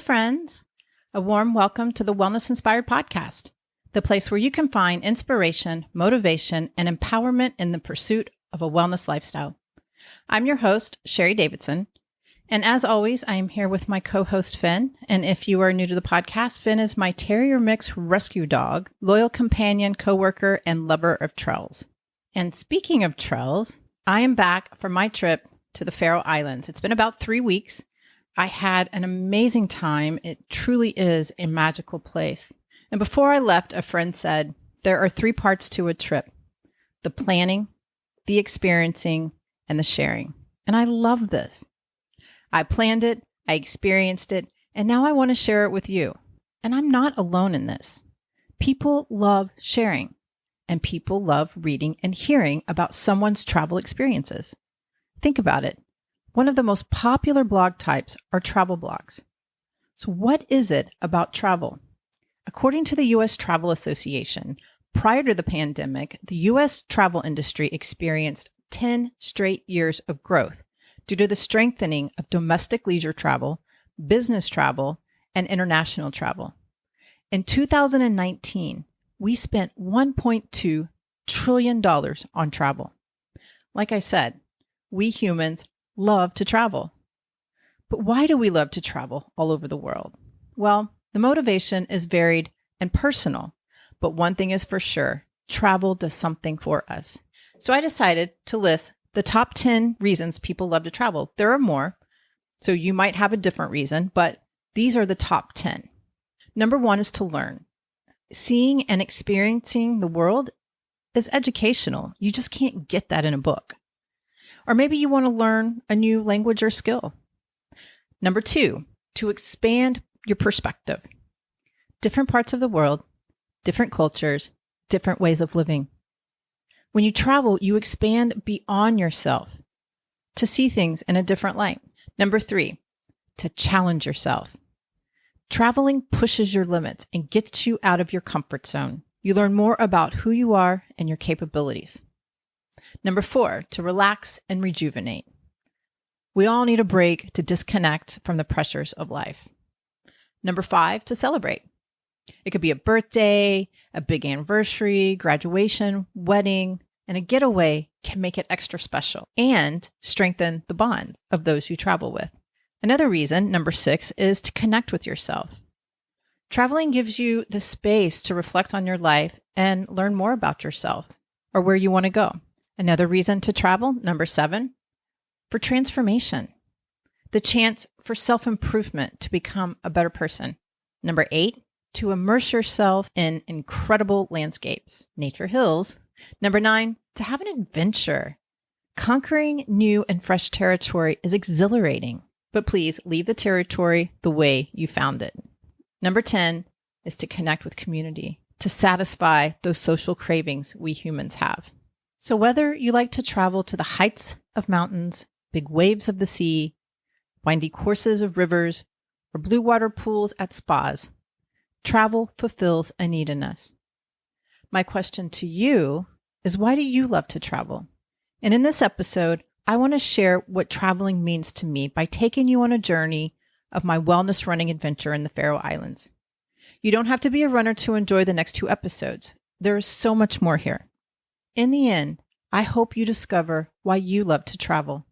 friends. A warm welcome to the Wellness Inspired Podcast, the place where you can find inspiration, motivation, and empowerment in the pursuit of a wellness lifestyle. I'm your host, Sherry Davidson, and as always, I am here with my co-host, Finn. And if you are new to the podcast, Finn is my terrier mix rescue dog, loyal companion, coworker, and lover of trails. And speaking of trails, I am back from my trip to the Faroe Islands. It's been about 3 weeks. I had an amazing time. It truly is a magical place. And before I left, a friend said, there are 3 parts to a trip: the planning, the experiencing, and the sharing. And I love this. I planned it, I experienced it, and now I want to share it with you. And I'm not alone in this. People love sharing, and people love reading and hearing about someone's travel experiences. Think about it. One of the most popular blog types are travel blogs. So what is it about travel? According to the U.S. Travel Association, prior to the pandemic, the U.S. travel industry experienced 10 straight years of growth due to the strengthening of domestic leisure travel, business travel, and international travel. In 2019, we spent $1.2 trillion on travel. Like I said, we humans love to travel. But why do we love to travel all over the world? Well, the motivation is varied and personal, but one thing is for sure, travel does something for us. So I decided to list the top 10 reasons people love to travel. There are more, so you might have a different reason, but these are the top 10. Number 1 is to learn. Seeing and experiencing the world is educational. You just can't get that in a book. Or maybe you want to learn a new language or skill. Number 2, to expand your perspective. Different parts of the world, different cultures, different ways of living. When you travel, you expand beyond yourself to see things in a different light. Number 3, to challenge yourself. Traveling pushes your limits and gets you out of your comfort zone. You learn more about who you are and your capabilities. Number 4, to relax and rejuvenate. We all need a break to disconnect from the pressures of life. Number 5, to celebrate. It could be a birthday, a big anniversary, graduation, wedding, and a getaway can make it extra special and strengthen the bond of those you travel with. Another reason, number 6, is to connect with yourself. Traveling gives you the space to reflect on your life and learn more about yourself or where you want to go. Another reason to travel, number 7, for transformation. The chance for self-improvement to become a better person. Number 8, to immerse yourself in incredible landscapes, nature hills. Number 9, to have an adventure. Conquering new and fresh territory is exhilarating, but please leave the territory the way you found it. Number 10 is to connect with community, to satisfy those social cravings we humans have. So whether you like to travel to the heights of mountains, big waves of the sea, windy courses of rivers, or blue water pools at spas, travel fulfills a need in us. My question to you is, why do you love to travel? And in this episode, I want to share what traveling means to me by taking you on a journey of my wellness running adventure in the Faroe Islands. You don't have to be a runner to enjoy the next 2 episodes. There is so much more here. In the end, I hope you discover why you love to travel.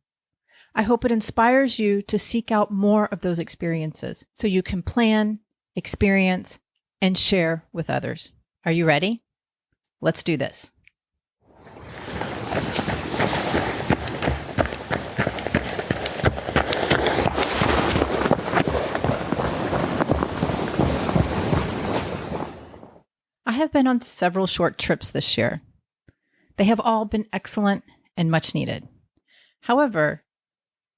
I hope it inspires you to seek out more of those experiences so you can plan, experience, and share with others. Are you ready? Let's do this. I have been on several short trips this year. They have all been excellent and much needed. However,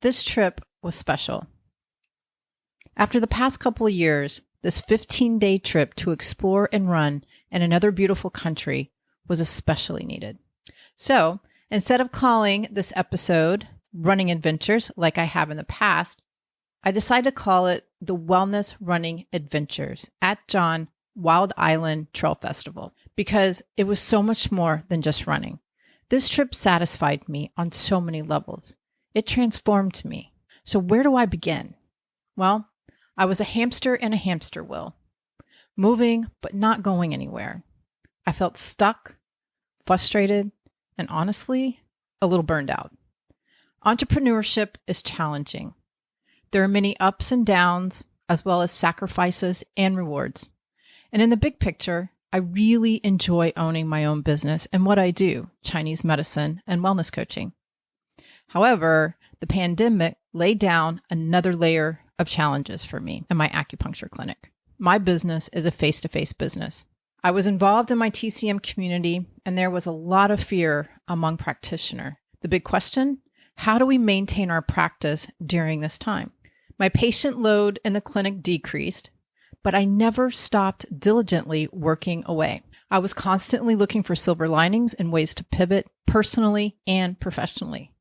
this trip was special. After the past couple of years, this 15-day trip to explore and run in another beautiful country was especially needed. So, instead of calling this episode Running Adventures like I have in the past, I decided to call it the Wellness Running Adventures Atjan Wild Island Trail Festival because it was so much more than just running. This trip satisfied me on so many levels. It transformed me. So where do I begin? Well, I was a hamster in a hamster wheel, moving but not going anywhere. I felt stuck, frustrated, and honestly, a little burned out. Entrepreneurship is challenging. There are many ups and downs, as well as sacrifices and rewards. And in the big picture, I really enjoy owning my own business and what I do, Chinese medicine and wellness coaching. However, the pandemic laid down another layer of challenges for me and my acupuncture clinic. My business is a face-to-face business. I was involved in my TCM community, and there was a lot of fear among practitioners. The big question, how do we maintain our practice during this time? My patient load in the clinic decreased, but I never stopped diligently working away. I was constantly looking for silver linings and ways to pivot personally and professionally.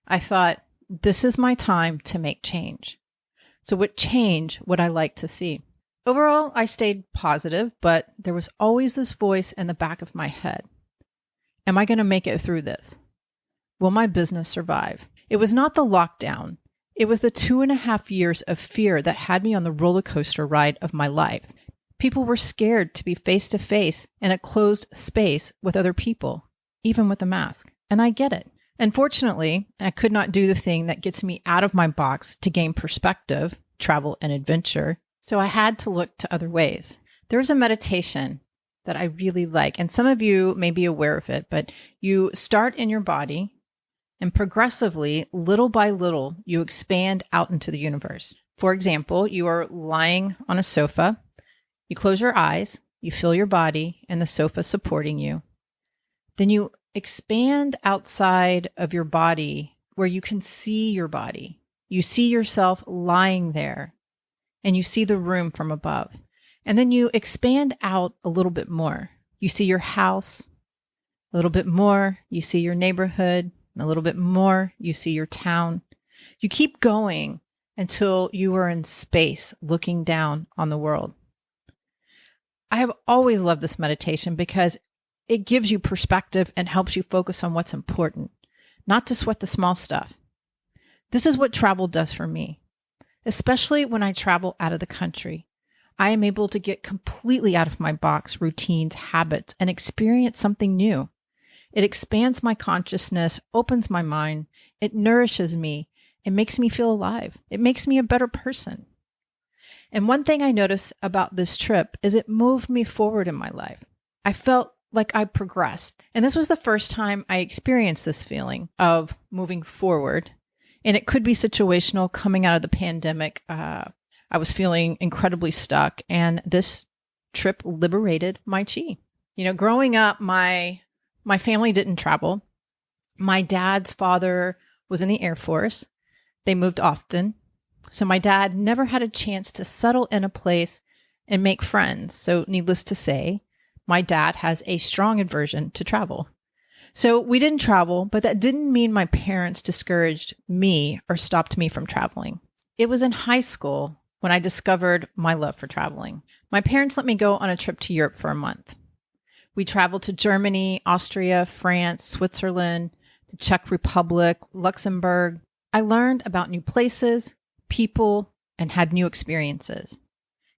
I thought, this is my time to make change. So what change would I like to see? Overall, I stayed positive, but there was always this voice in the back of my head. Am I going to make it through this? Will my business survive? It was not the lockdown. It was the 2.5 years of fear that had me on the roller coaster ride of my life. People were scared to be face to face in a closed space with other people, even with a mask. And I get it. Unfortunately, I could not do the thing that gets me out of my box to gain perspective, travel, and adventure. So I had to look to other ways. There's a meditation that I really like, and some of you may be aware of it, but you start in your body and progressively, little by little, you expand out into the universe. For example, you are lying on a sofa, you close your eyes, you feel your body and the sofa supporting you. Then you expand outside of your body where you can see your body. You see yourself lying there and you see the room from above. And then you expand out a little bit more. You see your house, a little bit more, you see your neighborhood, and a little bit more, you see your town. You keep going until you are in space looking down on the world. I have always loved this meditation because it gives you perspective and helps you focus on what's important, not to sweat the small stuff. This is what travel does for me, especially when I travel out of the country. I am able to get completely out of my box, routines, habits, and experience something new. It expands my consciousness, opens my mind, it nourishes me, it makes me feel alive. It makes me a better person. And one thing I noticed about this trip is it moved me forward in my life. I felt like I progressed. And this was the first time I experienced this feeling of moving forward. And it could be situational coming out of the pandemic. I was feeling incredibly stuck, and this trip liberated my chi. You know, growing up, my family didn't travel. My dad's father was in the Air Force. They moved often. So my dad never had a chance to settle in a place and make friends. So needless to say, my dad has a strong aversion to travel. So we didn't travel, but that didn't mean my parents discouraged me or stopped me from traveling. It was in high school when I discovered my love for traveling. My parents let me go on a trip to Europe for a month. We traveled to Germany, Austria, France, Switzerland, the Czech Republic, Luxembourg. I learned about new places, people, and had new experiences.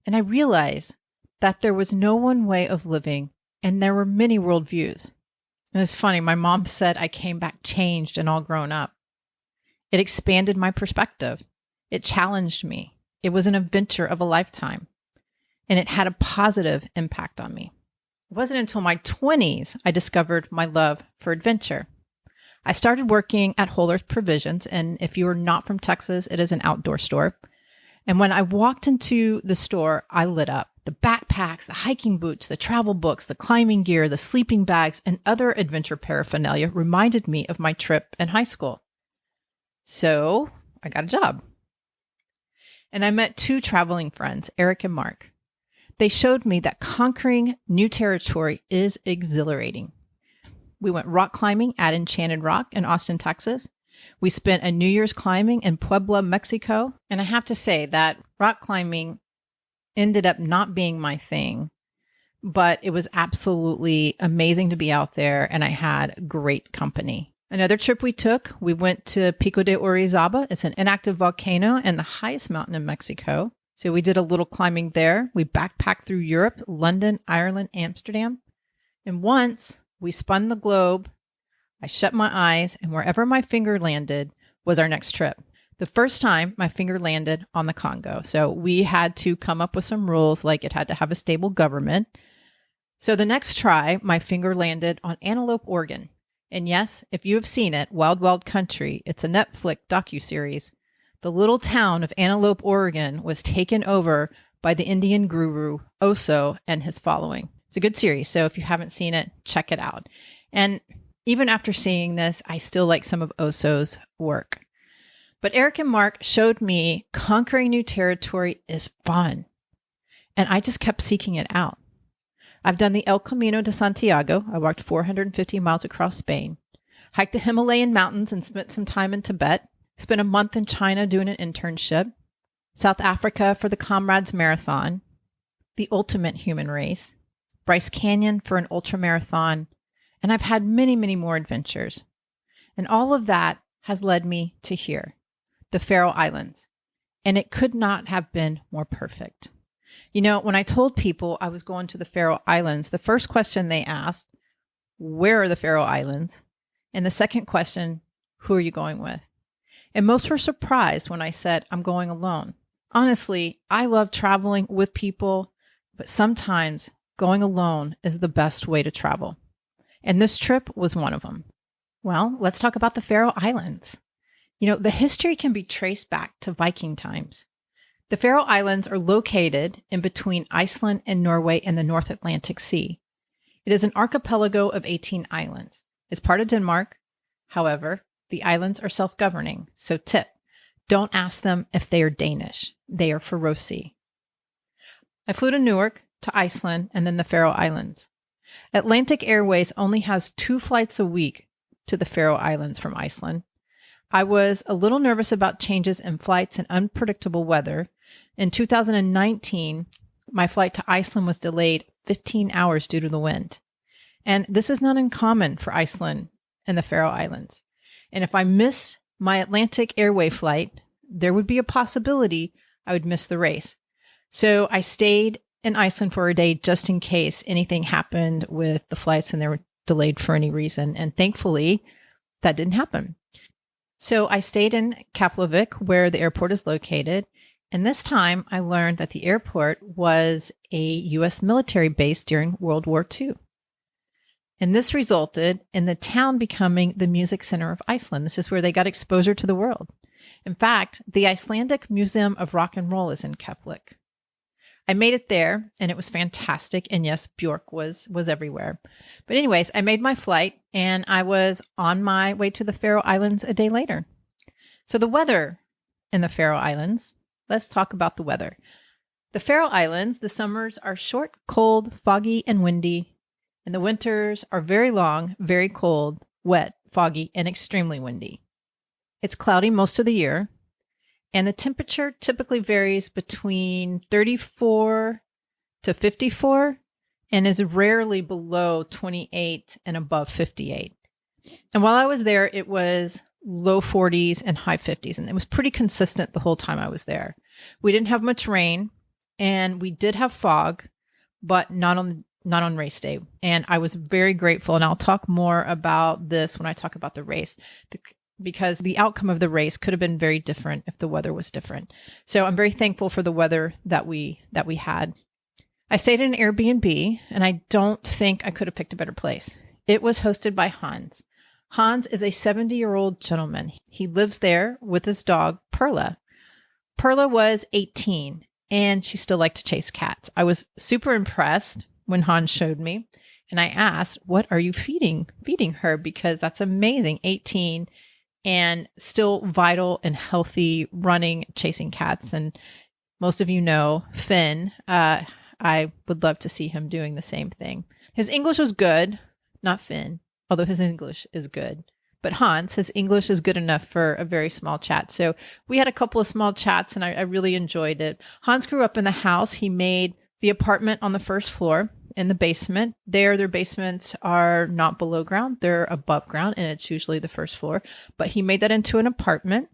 And I realized that there was no one way of living, and there were many worldviews. And it's funny, my mom said I came back changed and all grown up. It expanded my perspective. It challenged me. It was an adventure of a lifetime, and it had a positive impact on me. It wasn't until my 20s I discovered my love for adventure. I started working at Whole Earth Provisions, and if you are not from Texas, it is an outdoor store. And when I walked into the store, I lit up. The backpacks, the hiking boots, the travel books, the climbing gear, the sleeping bags, and other adventure paraphernalia reminded me of my trip in high school. So I got a job. And I met two traveling friends, Eric and Mark. They showed me that conquering new territory is exhilarating. We went rock climbing at Enchanted Rock in Austin, Texas. We spent a New Year's climbing in Puebla, Mexico. And I have to say that rock climbing ended up not being my thing, but it was absolutely amazing to be out there, and I had great company. Another trip we took, we went to Pico de Orizaba. It's an inactive volcano and the highest mountain in Mexico. So we did a little climbing there. We backpacked through Europe, London, Ireland, Amsterdam. And once we spun the globe, I shut my eyes, and wherever my finger landed was our next trip. The first time my finger landed on the Congo. So we had to come up with some rules, like it had to have a stable government. So the next try, my finger landed on Antelope, Oregon. And yes, if you have seen it, Wild Wild Country, it's a Netflix docuseries. The little town of Antelope, Oregon was taken over by the Indian guru Oso and his following. It's a good series, so if you haven't seen it, check it out. And even after seeing this, I still like some of Oso's work. But Eric and Mark showed me conquering new territory is fun. And I just kept seeking it out. I've done the El Camino de Santiago. I walked 450 miles across Spain, hiked the Himalayan mountains and spent some time in Tibet, spent a month in China doing an internship, South Africa for the Comrades Marathon, the ultimate human race, Bryce Canyon for an ultramarathon, and I've had many, many more adventures. And all of that has led me to here, the Faroe Islands. And it could not have been more perfect. You know, when I told people I was going to the Faroe Islands, the first question they asked, where are the Faroe Islands? And the second question, who are you going with? And most were surprised when I said, I'm going alone. Honestly, I love traveling with people, but sometimes going alone is the best way to travel. And this trip was one of them. Well, let's talk about the Faroe Islands. You know, the history can be traced back to Viking times. The Faroe Islands are located in between Iceland and Norway in the North Atlantic Sea. It is an archipelago of 18 islands. It's part of Denmark. However, the islands are self-governing. So tip, don't ask them if they are Danish. They are Faroese. I flew to Newark, to Iceland, and then the Faroe Islands. Atlantic Airways only has 2 flights a week to the Faroe Islands from Iceland. I was a little nervous about changes in flights and unpredictable weather. In 2019, my flight to Iceland was delayed 15 hours due to the wind. And this is not uncommon for Iceland and the Faroe Islands. And if I missed my Atlantic Airway flight, there would be a possibility I would miss the race. So I stayed in Iceland for a day just in case anything happened with the flights and they were delayed for any reason. And thankfully, that didn't happen. So I stayed in Keflavik, where the airport is located. And this time I learned that the airport was a U.S. military base during World War II. And this resulted in the town becoming the music center of Iceland. This is where they got exposure to the world. In fact, the Icelandic Museum of Rock and Roll is in Keflavik. I made it there and it was fantastic. And yes, Björk was everywhere. But anyways, I made my flight and I was on my way to the Faroe Islands a day later. So the weather in the Faroe Islands, let's talk about the weather. The Faroe Islands, the summers are short, cold, foggy, and windy. And the winters are very long, very cold, wet, foggy, and extremely windy. It's cloudy most of the year. And the temperature typically varies between 34 to 54 and is rarely below 28 and above 58. And while I was there, it was low 40s and high 50s. And it was pretty consistent the whole time I was there. We didn't have much rain and we did have fog, but not on race day. And I was very grateful. And I'll talk more about this when I talk about the race. Because the outcome of the race could have been very different if the weather was different. So I'm very thankful for the weather that we had. I stayed in an Airbnb, and I don't think I could have picked a better place. It was hosted by Hans. Hans is a 70-year-old gentleman. He lives there with his dog, Perla. Perla was 18, and she still liked to chase cats. I was super impressed when Hans showed me, and I asked, what are you feeding her? Because that's amazing, 18 and still vital and healthy, running, chasing cats. And most of you know Finn. I would love to see him doing the same thing. His English was good, not Finn, although his English is good. But Hans, his English is good enough for a very small chat. So we had a couple of small chats and I really enjoyed it. Hans grew up in the house. He made the apartment on the first floor in the basement. Their basements are not below ground. They're above ground and it's usually the first floor. But he made that into an apartment.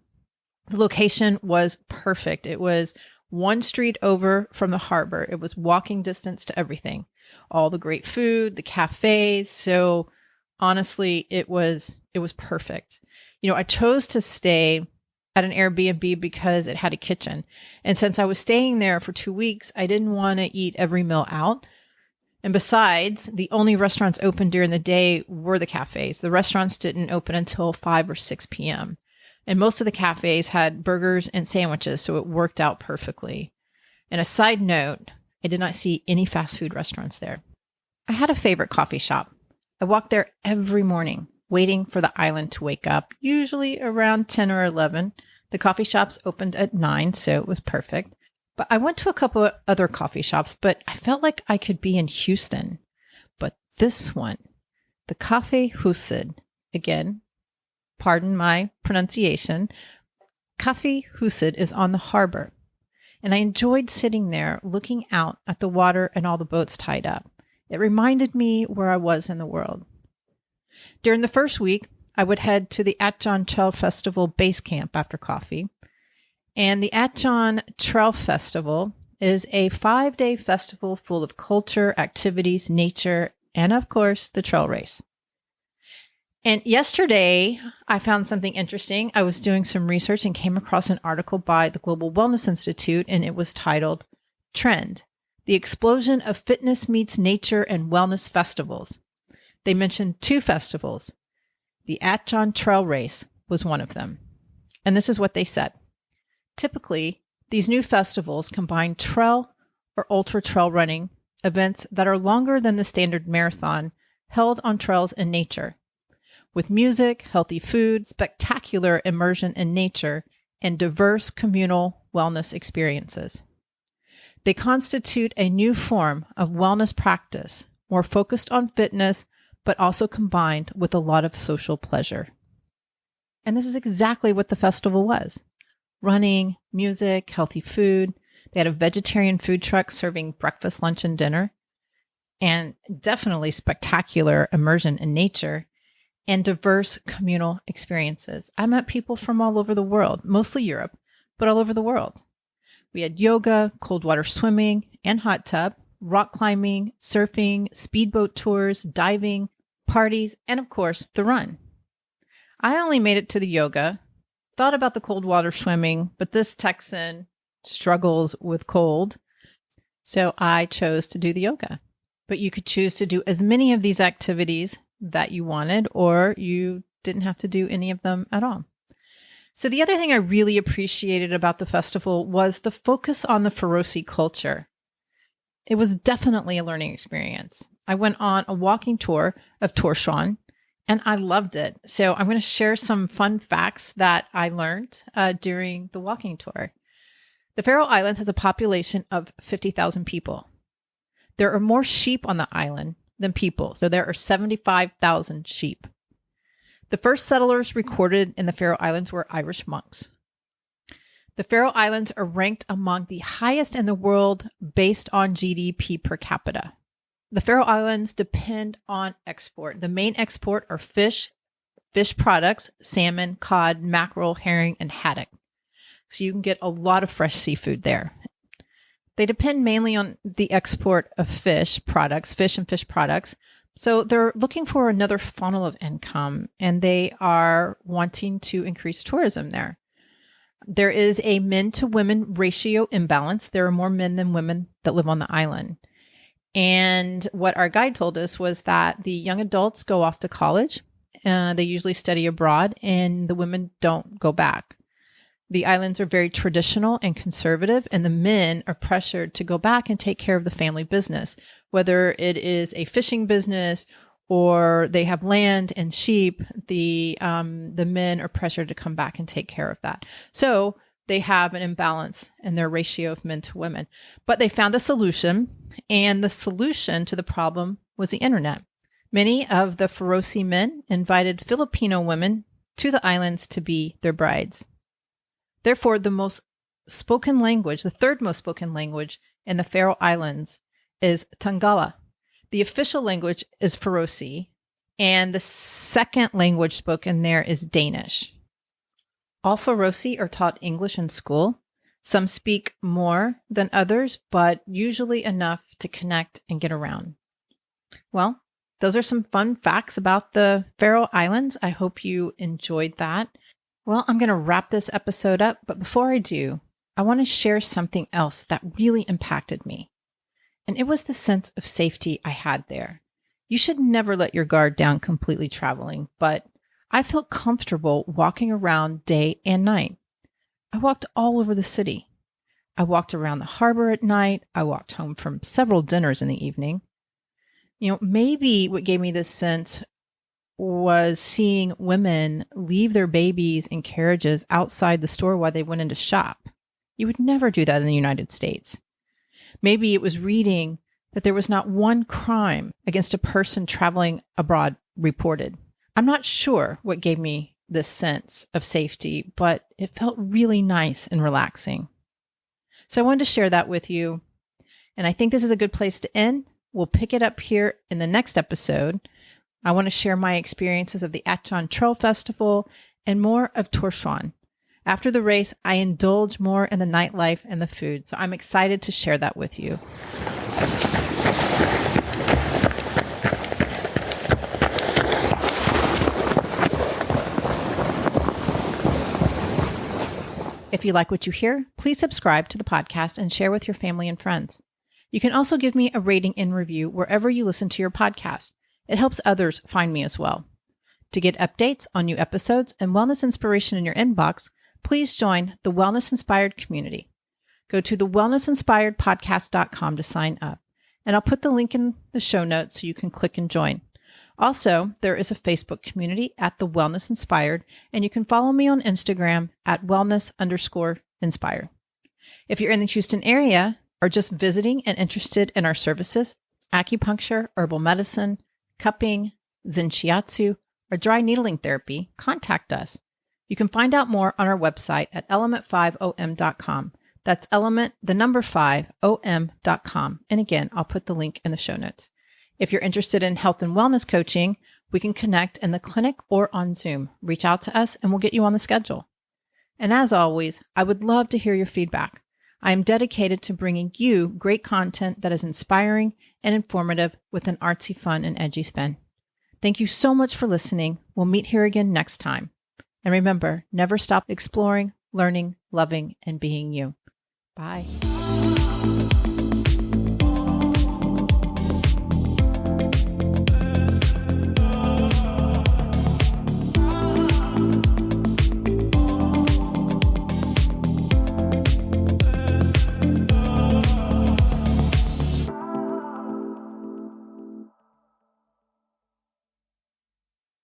The location was perfect. It was one street over from the harbor. It was walking distance to everything, all the great food, the cafes. So honestly, it was perfect. I chose to stay at an Airbnb because it had a kitchen. And since I was staying there for 2 weeks, I didn't want to eat every meal out. And besides, the only restaurants open during the day were the cafes. The restaurants didn't open until 5 or 6 p.m. And most of the cafes had burgers and sandwiches, so it worked out perfectly. And a side note, I did not see any fast food restaurants there. I had a favorite coffee shop. I walked there every morning, waiting for the island to wake up, usually around 10 or 11. The coffee shops opened at 9, so it was perfect. But I went to a couple of other coffee shops, but I felt like I could be in Houston. But this one, the Café Husid, again, pardon my pronunciation, Café Husid is on the harbor. And I enjoyed sitting there looking out at the water and all the boats tied up. It reminded me where I was in the world. During the first week, I would head to the Atjan Trail Festival base camp after coffee. And the Atjan Trail Festival is a 5-day festival full of culture, activities, nature, and of course, the trail race. And yesterday, I found something interesting. I was doing some research and came across an article by the Global Wellness Institute, and it was titled Trend: The Explosion of Fitness Meets Nature and Wellness Festivals. They mentioned 2 festivals. The Atjan Trail Race was one of them. And this is what they said. Typically, these new festivals combine trail or ultra trail running events that are longer than the standard marathon held on trails in nature, with music, healthy food, spectacular immersion in nature, and diverse communal wellness experiences. They constitute a new form of wellness practice, more focused on fitness, but also combined with a lot of social pleasure. And this is exactly what the festival was. Running, music, healthy food. They had a vegetarian food truck serving breakfast, lunch, and dinner. And definitely spectacular immersion in nature and diverse communal experiences. I met people from all over the world, mostly Europe, but all over the world. We had yoga, cold water swimming and hot tub, rock climbing, surfing, speedboat tours, diving, parties, and of course, the run. I only made it to the yoga, thought about the cold water swimming, but this Texan struggles with cold, so I chose to do the yoga. But you could choose to do as many of these activities that you wanted, or you didn't have to do any of them at all. So the other thing I really appreciated about the festival was the focus on the Faroe culture. It was definitely a learning experience. I went on a walking tour of Tórshavn, and I loved it. So I'm going to share some fun facts that I learned during the walking tour. The Faroe Islands has a population of 50,000 people. There are more sheep on the island than people, so there are 75,000 sheep. The first settlers recorded in the Faroe Islands were Irish monks. The Faroe Islands are ranked among the highest in the world based on GDP per capita. The Faroe Islands depend on export. The main export are fish products, salmon, cod, mackerel, herring, and haddock. So you can get a lot of fresh seafood there. They depend mainly on the export of fish and fish products. So they're looking for another funnel of income, and they are wanting to increase tourism there. There is a men to women ratio imbalance. There are more men than women that live on the island. And what our guide told us was that the young adults go off to college. They usually study abroad, and the women don't go back. The islands are very traditional and conservative, and the men are pressured to go back and take care of the family business, whether it is a fishing business or they have land and sheep. The men are pressured to come back and take care of that. So they have an imbalance in their ratio of men to women. But they found a solution, and the solution to the problem was the internet. Many of the Faroe men invited Filipino women to the islands to be their brides. Therefore, the third most spoken language in the Faroe Islands is Tongala. The official language is Faroese, and the second language spoken there is Danish. All Faroese are taught English in school, Some speak more than others, but usually enough to connect and get around. Well, those are some fun facts about the Faroe Islands. I hope you enjoyed that. Well, I'm going to wrap this episode up, but before I do, I want to share something else that really impacted me. And it was the sense of safety I had there. You should never let your guard down completely traveling, but I felt comfortable walking around day and night. I walked all over the city. I walked around the harbor at night. I walked home from several dinners in the evening. Maybe what gave me this sense was seeing women leave their babies in carriages outside the store while they went in to shop. You would never do that in the United States. Maybe it was reading that there was not one crime against a person traveling abroad reported. I'm not sure what gave me this sense of safety, but it felt really nice and relaxing. So I wanted to share that with you. And I think this is a good place to end. We'll pick it up here in the next episode. I want to share my experiences of the Atjan Trail Festival and more of Torshavn. After the race, I indulge more in the nightlife and the food. So I'm excited to share that with you. If you like what you hear, please subscribe to the podcast and share with your family and friends. You can also give me a rating and review wherever you listen to your podcast. It helps others find me as well. To get updates on new episodes and wellness inspiration in your inbox, please join the Wellness Inspired community. Go to thewellnessinspiredpodcast.com to sign up, and I'll put the link in the show notes so you can click and join. Also, there is a Facebook community at The Wellness Inspired, and you can follow me on Instagram at wellness_inspired. If you're in the Houston area or just visiting and interested in our services, acupuncture, herbal medicine, cupping, Zen Shiatsu, or dry needling therapy, contact us. You can find out more on our website at element5om.com. That's element5om.com. And again, I'll put the link in the show notes. If you're interested in health and wellness coaching, we can connect in the clinic or on Zoom. Reach out to us and we'll get you on the schedule. And as always, I would love to hear your feedback. I am dedicated to bringing you great content that is inspiring and informative with an artsy, fun, and edgy spin. Thank you so much for listening. We'll meet here again next time. And remember, never stop exploring, learning, loving, and being you. Bye.